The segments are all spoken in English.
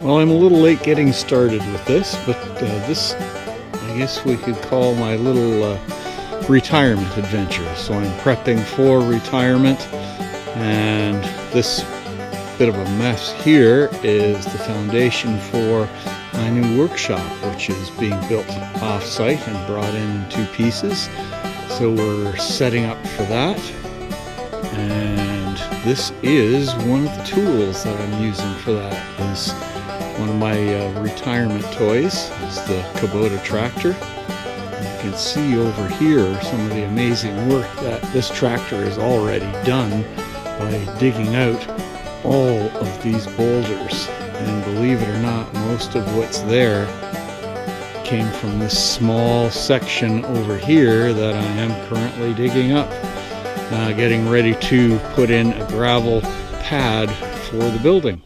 Well, I'm a little late getting started with this, but this, I guess we could call my little retirement adventure. So I'm prepping for retirement, and this bit of a mess here is the foundation for my new workshop, which is being built off-site and brought in 2 pieces. So we're setting up for that, and this is one of the tools that I'm using for that. Is one of my retirement toys is the Kubota tractor. You can see over here some of the amazing work that this tractor has already done by digging out all of these boulders. And believe it or not, most of what's there came from this small section over here that I am currently digging up, getting ready to put in a gravel pad for the building.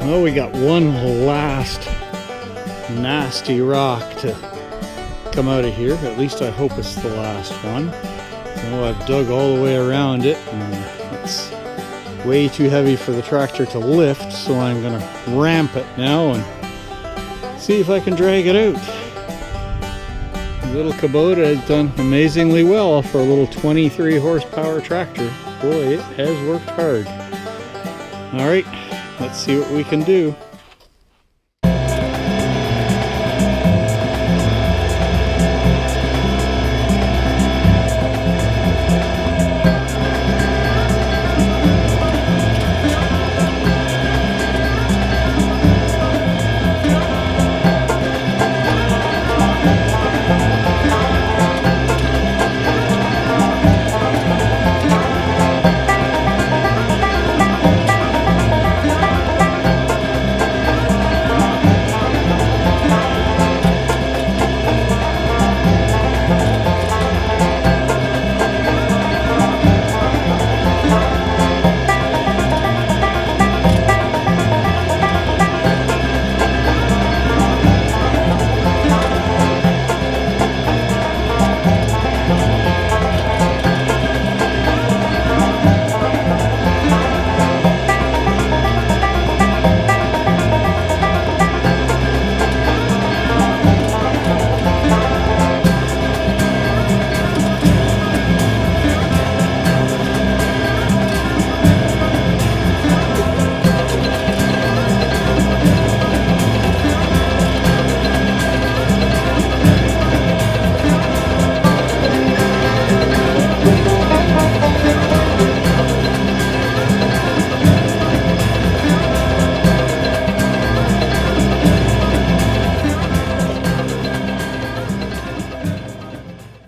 Well, we got one last nasty rock to come out of here. At least I hope it's the last one. So I've dug all the way around it, and it's way too heavy for the tractor to lift, so I'm going to ramp it now and see if I can drag it out. The little Kubota has done amazingly well for a little 23 horsepower tractor. Boy, it has worked hard. Alright, let's see what we can do.